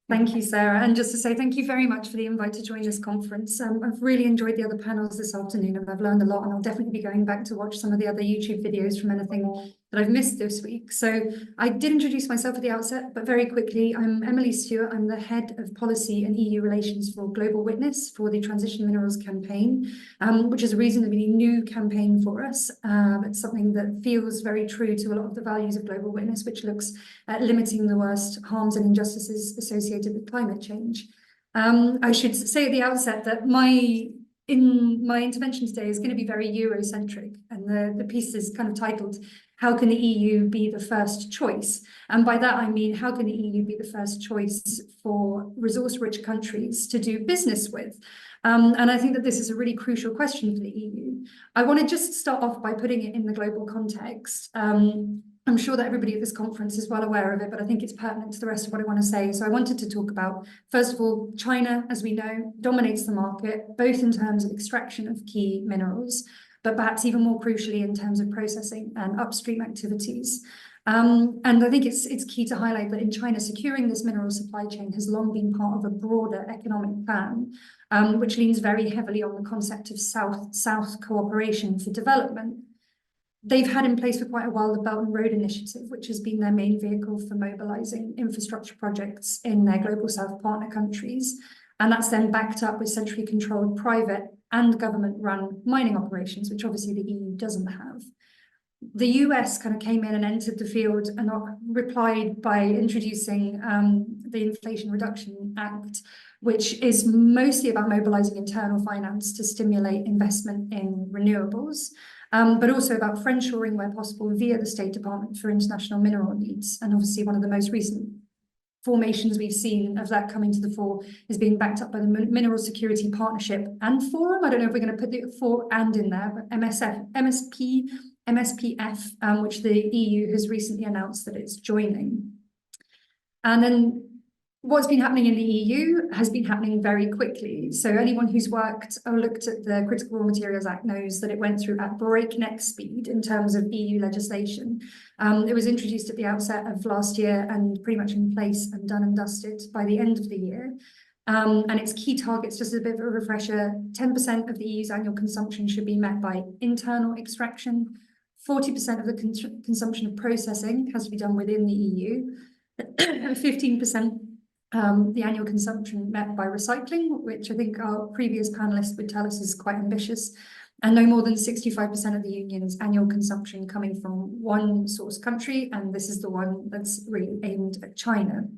Thank you, Sarah. And just to say thank you very much for the invite to join this conference. I've really enjoyed the other panels this afternoon and I've learned a lot, and I'll definitely be going back to watch some of the other YouTube videos from anything that I've missed this week. So I did introduce myself at the outset, but very quickly, I'm Emily Stewart. I'm the Head of Policy and EU Relations for Global Witness for the Transition Minerals Campaign, which is a reasonably new campaign for us. It's something that feels very true to a lot of the values of Global Witness, which looks at limiting the worst harms and injustices associated with climate change. I should say at the outset that my intervention today is going to be very Eurocentric, and the piece is kind of titled, "How can the EU be the first choice?" And by that I mean, how can the EU be the first choice for resource-rich countries to do business with? And I think that this is a really crucial question for the EU. I want to just start off by putting it in the global context. I'm sure that everybody at this conference is well aware of it, but I think it's pertinent to the rest of what I want to say. So I wanted to talk about, first of all, China, as we know, dominates the market, both in terms of extraction of key minerals, but perhaps even more crucially in terms of processing and upstream activities. And I think it's key to highlight that in China, securing this mineral supply chain has long been part of a broader economic plan, which leans very heavily on the concept of South-South cooperation for development. They've had in place for quite a while the Belt and Road Initiative, which has been their main vehicle for mobilizing infrastructure projects in their Global South partner countries. And that's then backed up with centrally controlled private and government-run mining operations, which obviously the EU doesn't have. The US kind of came in and entered the field and replied by introducing the Inflation Reduction Act, which is mostly about mobilizing internal finance to stimulate investment in renewables. But also about friendshoring where possible via the State Department for International Mineral Needs. And obviously one of the most recent formations we've seen of that coming to the fore is being backed up by the Mineral Security Partnership and Forum. I don't know if we're going to put the for and in there, but MSPF, which the EU has recently announced that it's joining. And then what's been happening in the EU has been happening very quickly. So anyone who's worked or looked at the Critical Raw Materials Act knows that it went through at breakneck speed in terms of EU legislation. It was introduced at the outset of last year and pretty much in place and done and dusted by the end of the year. And its key targets, just as a bit of a refresher, 10% of the EU's annual consumption should be met by internal extraction, 40% of the consumption of processing has to be done within the EU, 15% the annual consumption met by recycling, which I think our previous panelists would tell us is quite ambitious, and no more than 65% of the union's annual consumption coming from one source country, and this is the one that's really aimed at China.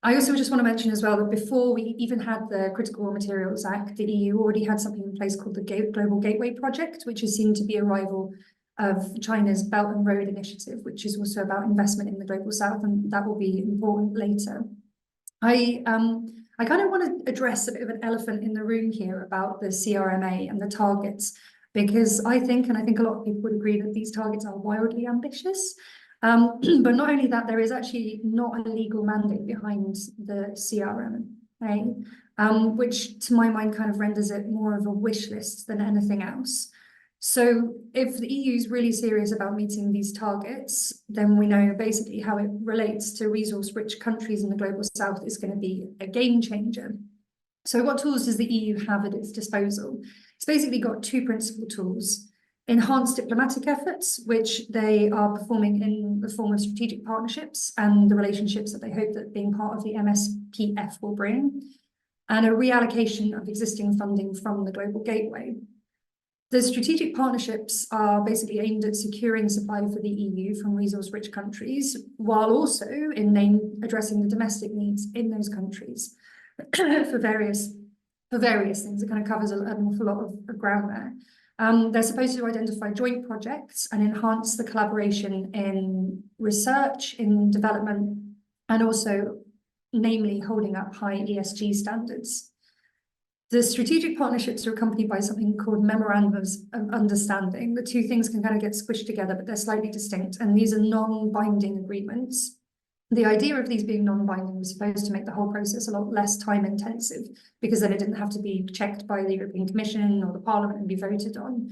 I also just want to mention as well that before we even had the Critical Raw Materials Act, the EU already had something in place called the Global Gateway Project, which is seen to be a rival of China's Belt and Road Initiative, which is also about investment in the Global South, and that will be important later. I kind of want to address a bit of an elephant in the room here about the CRMA and the targets, because I think a lot of people would agree that these targets are wildly ambitious. But not only that, there is actually not a legal mandate behind the CRMA, which to my mind kind of renders it more of a wish list than anything else. So if the EU is really serious about meeting these targets, then we know basically how it relates to resource-rich countries in the Global South is going to be a game changer. So what tools does the EU have at its disposal? It's basically got two principal tools: enhanced diplomatic efforts, which they are performing in the form of strategic partnerships and the relationships that they hope that being part of the MSPF will bring, and a reallocation of existing funding from the Global Gateway. The strategic partnerships are basically aimed at securing supply for the EU from resource-rich countries, while also addressing the domestic needs in those countries for various things. It kind of covers an awful lot of ground there. They're supposed to identify joint projects and enhance the collaboration in research, in development, and also, namely, holding up high ESG standards. The strategic partnerships are accompanied by something called memorandums of understanding. The two things can kind of get squished together, but they're slightly distinct, and these are non-binding agreements. The idea of these being non-binding was supposed to make the whole process a lot less time-intensive, because then it didn't have to be checked by the European Commission or the Parliament and be voted on.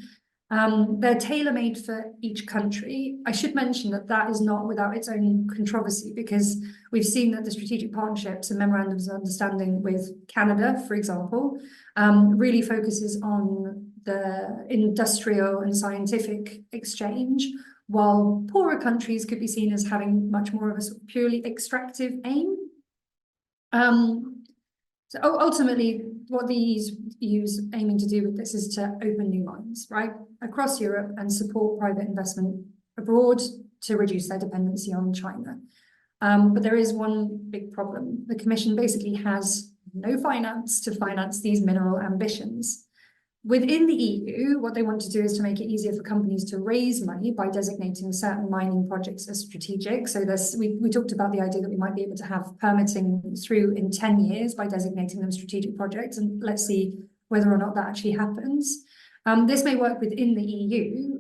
They're tailor-made for each country. I should mention that that is not without its own controversy, because we've seen that the strategic partnerships and memorandums of understanding with Canada, for example, really focuses on the industrial and scientific exchange, while poorer countries could be seen as having much more of a sort of purely extractive aim. So ultimately, what the EU's aiming to do with this is to open new mines, right, across Europe and support private investment abroad to reduce their dependency on China. But there is one big problem. The Commission basically has no finance to finance these mineral ambitions. Within the EU, what they want to do is to make it easier for companies to raise money by designating certain mining projects as strategic. So we talked about the idea that we might be able to have permitting through in 10 years by designating them strategic projects, and let's see whether or not that actually happens. This may work within the EU,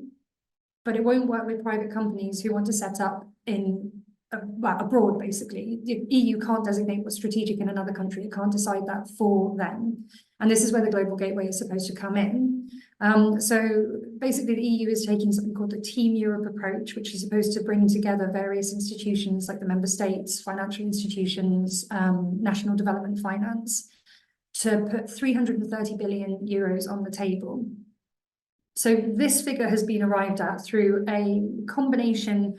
but it won't work with private companies who want to set up abroad, basically. The EU can't designate what's strategic in another country. It can't decide that for them. And this is where the Global Gateway is supposed to come in. So basically, the EU is taking something called the Team Europe approach, which is supposed to bring together various institutions like the member states, financial institutions, national development finance, to put 330 billion euros on the table. So this figure has been arrived at through a combination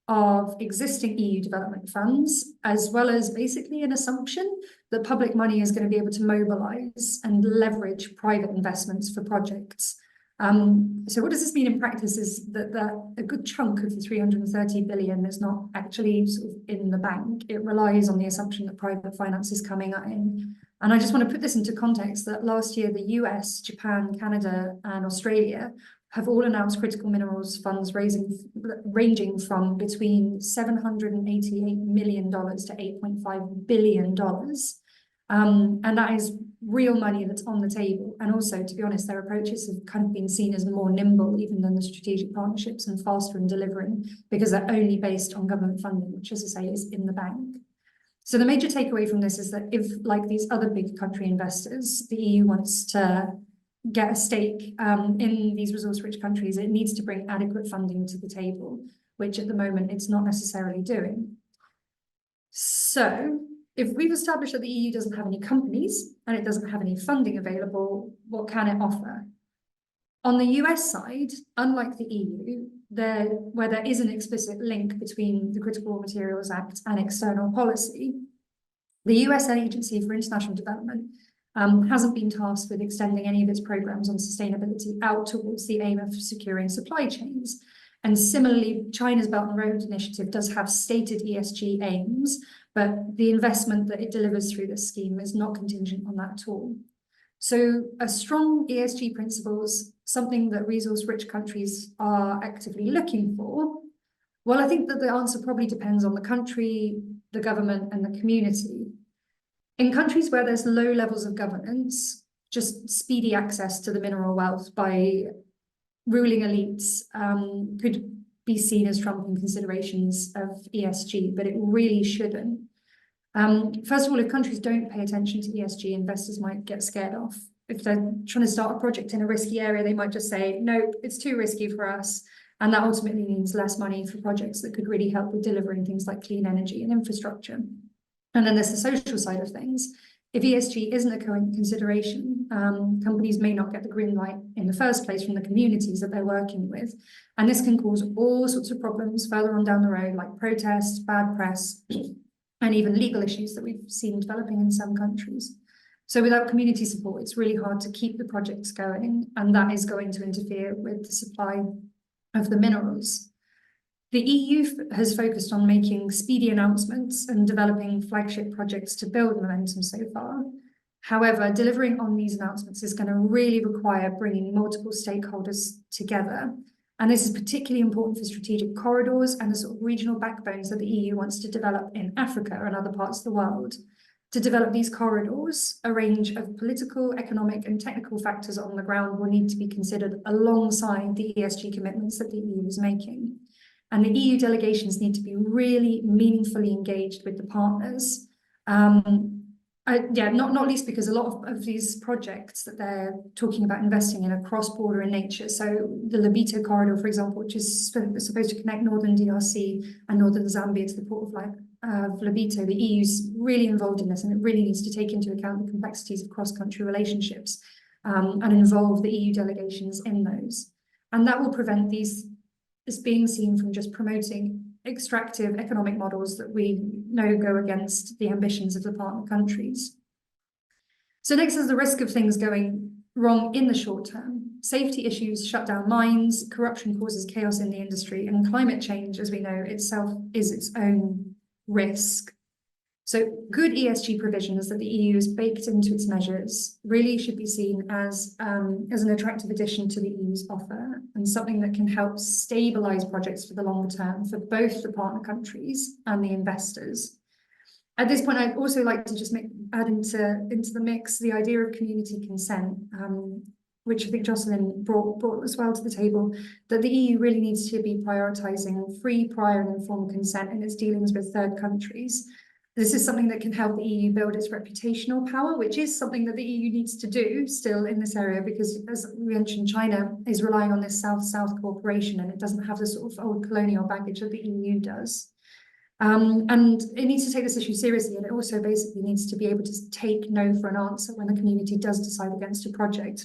of existing EU development funds, as well as basically an assumption that public money is going to be able to mobilize and leverage private investments for projects. So what does this mean in practice is that a good chunk of the 330 billion is not actually sort of in the bank. It relies on the assumption that private finance is coming in. And I just want to put this into context that last year, the US, Japan, Canada, and Australia have all announced critical minerals funds ranging from between $788 million to $8.5 billion. And that is real money that's on the table. And also, to be honest, their approaches have kind of been seen as more nimble even than the strategic partnerships, and faster in delivering, because they're only based on government funding, which, as I say, is in the bank. So the major takeaway from this is that if, like these other big country investors, the EU wants to get a stake in these resource-rich countries, it needs to bring adequate funding to the table, which at the moment it's not necessarily doing. So if we've established that the EU doesn't have any companies and it doesn't have any funding available, what can it offer? On the US side, unlike the EU, where there is an explicit link between the Critical Raw Materials Act and external policy, the US Agency for International Development hasn't been tasked with extending any of its programs on sustainability out towards the aim of securing supply chains. And similarly, China's Belt and Road Initiative does have stated ESG aims, but the investment that it delivers through this scheme is not contingent on that at all. So a strong ESG principles, something that resource-rich countries are actively looking for. Well, I think that the answer probably depends on the country, the government, and the community. In countries where there's low levels of governance, just speedy access to the mineral wealth by ruling elites could be seen as trumping considerations of ESG, but it really shouldn't. First of all, if countries don't pay attention to ESG, investors might get scared off. If they're trying to start a project in a risky area, they might just say, nope, it's too risky for us. And that ultimately means less money for projects that could really help with delivering things like clean energy and infrastructure. And then there's the social side of things. If ESG isn't a current consideration, companies may not get the green light in the first place from the communities that they're working with. And this can cause all sorts of problems further on down the road, like protests, bad press, and even legal issues that we've seen developing in some countries. So without community support, it's really hard to keep the projects going, and that is going to interfere with the supply of the minerals. The EU has focused on making speedy announcements and developing flagship projects to build momentum so far. However, delivering on these announcements is going to really require bringing multiple stakeholders together. And this is particularly important for strategic corridors and the sort of regional backbones that the EU wants to develop in Africa and other parts of the world. To develop these corridors, a range of political, economic, and technical factors on the ground will need to be considered alongside the ESG commitments that the EU is making. And the EU delegations need to be really meaningfully engaged with the partners. Yeah, not least because a lot of these projects that they're talking about investing in are cross-border in nature. So the Lobito corridor, for example, which is supposed to connect northern DRC and northern Zambia to the port of Lobito, the EU's really involved in this, and it really needs to take into account the complexities of cross-country relationships and involve the EU delegations in those. And that will prevent these as being seen from just promoting extractive economic models that we know go against the ambitions of the partner countries. So next is the risk of things going wrong in the short term. Safety issues shut down mines, corruption causes chaos in the industry, and climate change, as we know, itself is its own risk. So good ESG provisions that the EU has baked into its measures really should be seen as an attractive addition to the EU's offer and something that can help stabilise projects for the longer term for both the partner countries and the investors. At this point, I'd also like to just add into the mix the idea of community consent, which I think Jocelyn brought as well to the table, that the EU really needs to be prioritising free, prior and informed consent in its dealings with third countries. This is something that can help the EU build its reputational power, which is something that the EU needs to do still in this area, because as we mentioned, China is relying on this South-South cooperation, and it doesn't have the sort of old colonial baggage that the EU does. And it needs to take this issue seriously, and it also basically needs to be able to take no for an answer when the community does decide against a project.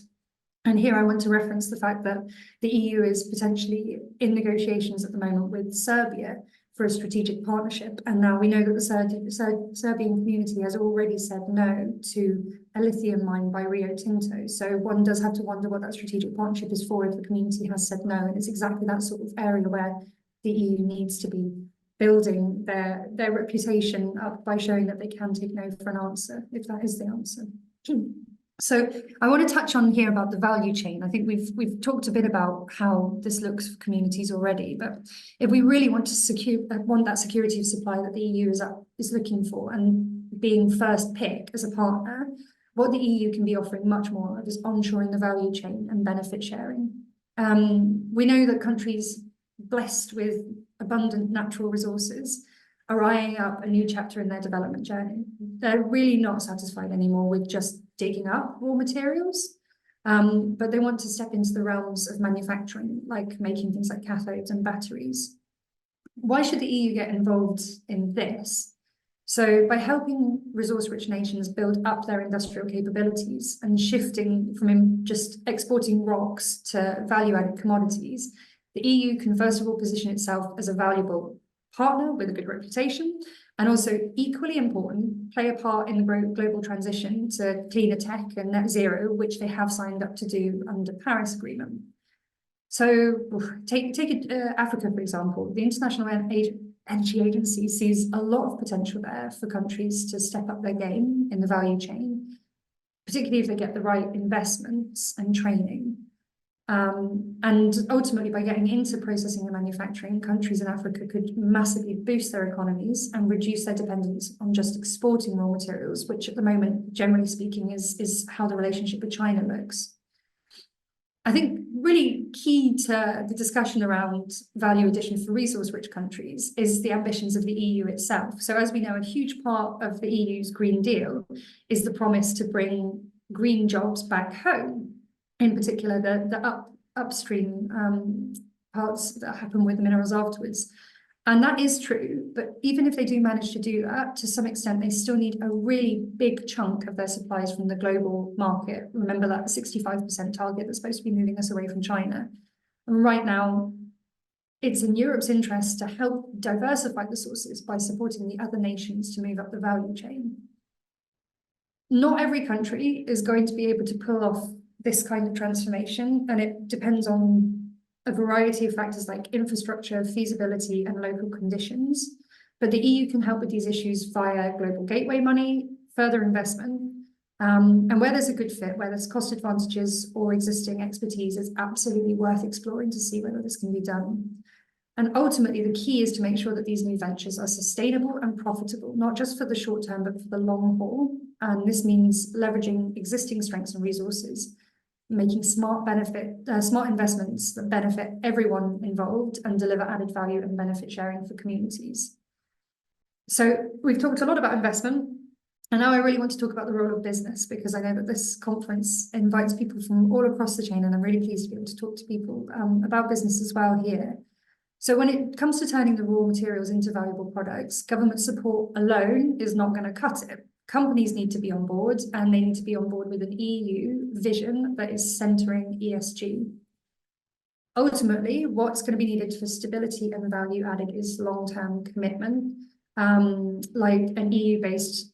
And here I want to reference the fact that the EU is potentially in negotiations at the moment with Serbia for a strategic partnership. And now we know that the Serbian community has already said no to a lithium mine by Rio Tinto. So one does have to wonder what that strategic partnership is for if the community has said no. And it's exactly that sort of area where the EU needs to be building their reputation up by showing that they can take no for an answer, if that is the answer. So I want to touch on here about the value chain. I think we've talked a bit about how this looks for communities already, but if we really want to want that security of supply that the EU is looking for and being first pick as a partner, what the EU can be offering much more of is onshoring the value chain and benefit sharing. We know that countries blessed with abundant natural resources are eyeing up a new chapter in their development journey. They're really not satisfied anymore with just digging up raw materials, but they want to step into the realms of manufacturing, like making things like cathodes and batteries. Why should the EU get involved in this? So by helping resource-rich nations build up their industrial capabilities and shifting from just exporting rocks to value-added commodities, the EU can first of all position itself as a valuable partner with a good reputation, and also equally important, play a part in the global transition to cleaner tech and net zero, which they have signed up to do under Paris Agreement. So take Africa, for example. The International Energy Agency sees a lot of potential there for countries to step up their game in the value chain, particularly if they get the right investments and training. And ultimately, by getting into processing and manufacturing, countries in Africa could massively boost their economies and reduce their dependence on just exporting raw materials, which at the moment, generally speaking, is how the relationship with China looks. I think really key to the discussion around value addition for resource-rich countries is the ambitions of the EU itself. So as we know, a huge part of the EU's Green Deal is the promise to bring green jobs back home. In particular, the upstream parts that happen with minerals afterwards. And that is true, but even if they do manage to do that, to some extent, they still need a really big chunk of their supplies from the global market. Remember that 65% target that's supposed to be moving us away from China. And right now, it's in Europe's interest to help diversify the sources by supporting the other nations to move up the value chain. Not every country is going to be able to pull off this kind of transformation, and it depends on a variety of factors like infrastructure, feasibility, and local conditions. But the EU can help with these issues via global gateway money, further investment, and where there's a good fit, where there's cost advantages or existing expertise, it's absolutely worth exploring to see whether this can be done. And ultimately, the key is to make sure that these new ventures are sustainable and profitable, not just for the short term, but for the long haul. And this means leveraging existing strengths and resources, making smart investments that benefit everyone involved and deliver added value and benefit sharing for communities. So we've talked a lot about investment. And now I really want to talk about the role of business, because I know that this conference invites people from all across the chain, and I'm really pleased to be able to talk to people about business as well here. So when it comes to turning the raw materials into valuable products, government support alone is not going to cut it. Companies need to be on board, and they need to be on board with an EU vision that is centering ESG. Ultimately, what's going to be needed for stability and value added is long-term commitment, like an EU-based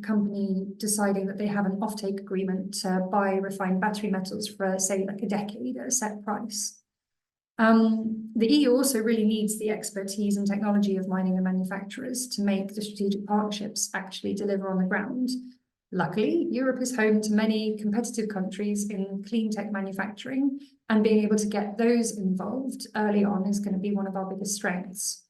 company deciding that they have an offtake agreement to buy refined battery metals for, say, like a decade at a set price. The EU also really needs the expertise and technology of mining and manufacturers to make the strategic partnerships actually deliver on the ground. Luckily, Europe is home to many competitive countries in clean tech manufacturing, and being able to get those involved early on is going to be one of our biggest strengths.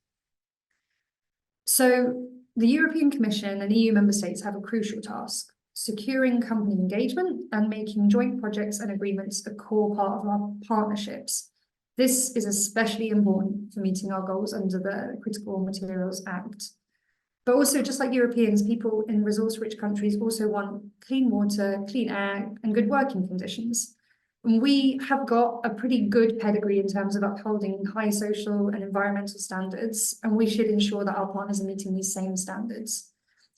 So the European Commission and EU member states have a crucial task: securing company engagement and making joint projects and agreements a core part of our partnerships. This is especially important for meeting our goals under the Critical Materials Act. But also, just like Europeans, people in resource-rich countries also want clean water, clean air, and good working conditions. And we have got a pretty good pedigree in terms of upholding high social and environmental standards, and we should ensure that our partners are meeting these same standards.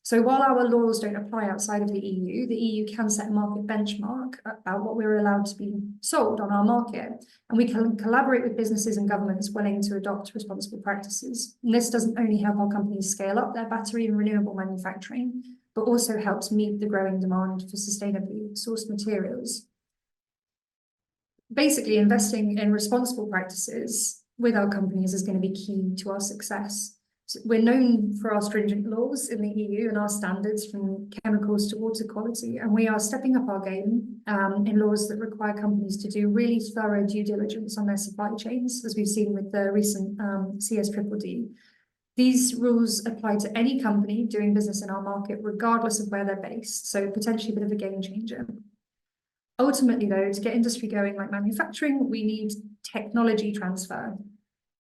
So while our laws don't apply outside of the EU can set a market benchmark about what we're allowed to be sold on our market, and we can collaborate with businesses and governments willing to adopt responsible practices. And this doesn't only help our companies scale up their battery and renewable manufacturing, but also helps meet the growing demand for sustainably sourced materials. Basically, investing in responsible practices with our companies is going to be key to our success. So we're known for our stringent laws in the EU and our standards from chemicals to water quality, and we are stepping up our game in laws that require companies to do really thorough due diligence on their supply chains, as we've seen with the recent CSDDD. These rules apply to any company doing business in our market, regardless of where they're based, so potentially a bit of a game changer. Ultimately, though, to get industry going like manufacturing, we need technology transfer.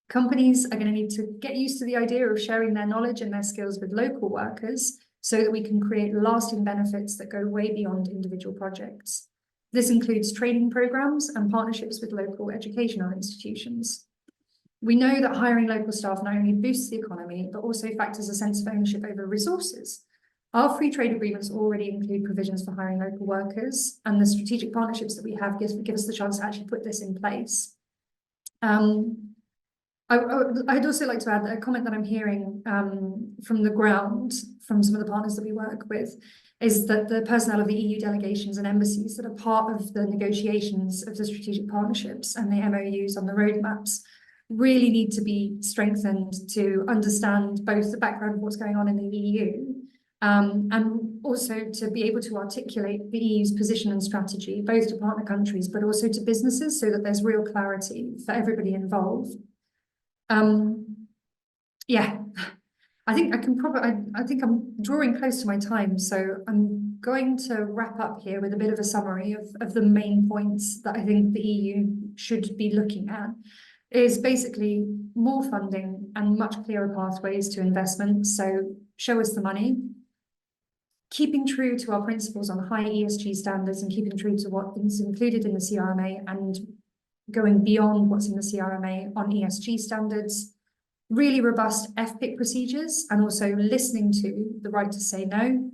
Companies are going to need to get used to the idea of sharing their knowledge and their skills with local workers so that we can create lasting benefits that go way beyond individual projects. This includes training programs and partnerships with local educational institutions. We know that hiring local staff not only boosts the economy, but also factors a sense of ownership over resources. Our free trade agreements already include provisions for hiring local workers, and the strategic partnerships that we have give us the chance to actually put this in place. I'd also like to add that a comment that I'm hearing from the ground, from some of the partners that we work with, is that the personnel of the EU delegations and embassies that are part of the negotiations of the strategic partnerships and the MOUs on the roadmaps really need to be strengthened to understand both the background of what's going on in the EU, and also to be able to articulate the EU's position and strategy, both to partner countries, but also to businesses, so that there's real clarity for everybody involved. Yeah, I think I'm drawing close to my time, so I'm going to wrap up here with a bit of a summary of the main points that I think the EU should be looking at. Is basically more funding and much clearer pathways to investment. So show us the money, keeping true to our principles on high ESG standards and keeping true to what is included in the CRMA and going beyond what's in the CRMA on ESG standards, really robust FPIC procedures, and also listening to the right to say no,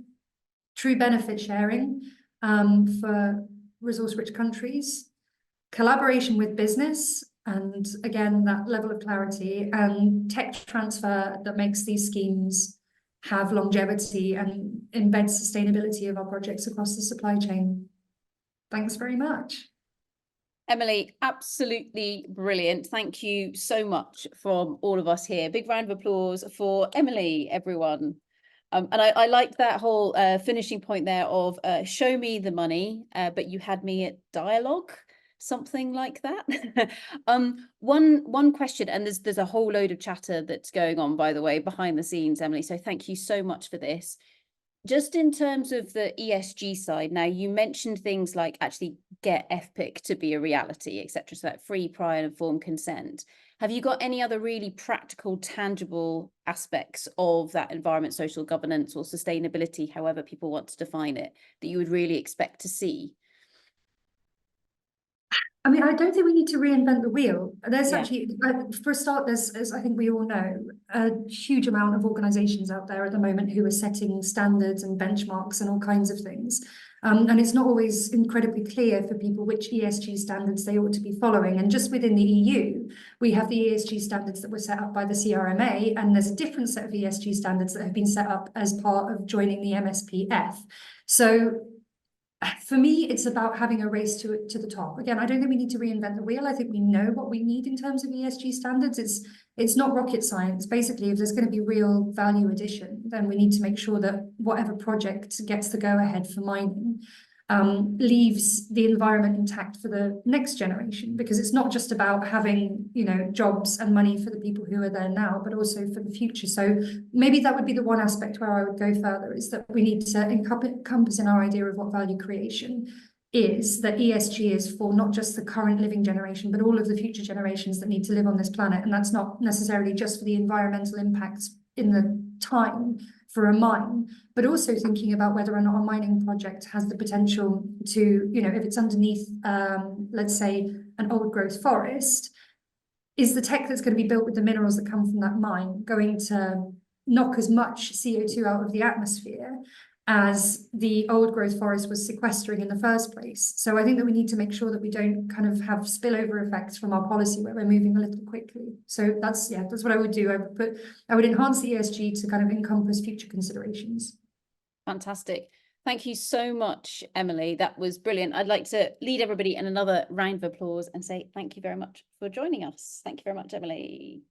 true benefit sharing for resource-rich countries, collaboration with business, and again, that level of clarity, and tech transfer that makes these schemes have longevity and embeds sustainability of our projects across the supply chain. Thanks very much. Emily, absolutely brilliant. Thank you so much from all of us here. Big round of applause for Emily, everyone. And I like that whole finishing point there of show me the money, but you had me at dialogue, something like that. One question, and there's a whole load of chatter that's going on, by the way, behind the scenes, Emily. So thank you so much for this. Just in terms of the ESG side, now you mentioned things like actually get FPIC to be a reality, etc. So that free, prior, and informed consent. Have you got any other really practical, tangible aspects of that environment, social governance or sustainability, however people want to define it, that you would really expect to see? I mean, I don't think we need to reinvent the wheel. There's Yeah. actually, for a start, there's, as I think we all know, a huge amount of organisations out there at the moment who are setting standards and benchmarks and all kinds of things. And it's not always incredibly clear for people which ESG standards they ought to be following. And just within the EU, we have the ESG standards that were set up by the CRMA, and there's a different set of ESG standards that have been set up as part of joining the MSPF. So for me, it's about having a race to the top. Again, I don't think we need to reinvent the wheel. I think we know what we need in terms of ESG standards. It's not rocket science. Basically, if there's going to be real value addition, then we need to make sure that whatever project gets the go-ahead for mining leaves the environment intact for the next generation, because it's not just about having, you know, jobs and money for the people who are there now, but also for the future. So maybe that would be the one aspect where I would go further, is that we need to encompass in our idea of what value creation is, that ESG is for not just the current living generation, but all of the future generations that need to live on this planet. And that's not necessarily just for the environmental impacts in the time for a mine, but also thinking about whether or not a mining project has the potential to, you know, if it's underneath, let's say, an old growth forest, is the tech that's going to be built with the minerals that come from that mine going to knock as much CO2 out of the atmosphere as the old growth forest was sequestering in the first place? So I think that we need to make sure that we don't kind of have spillover effects from our policy where we're moving a little quickly. So that's what I would do. I would enhance the ESG to kind of encompass future considerations. Fantastic. Thank you so much, Emily. That was brilliant. I'd like to lead everybody in another round of applause and say thank you very much for joining us. Thank you very much, Emily.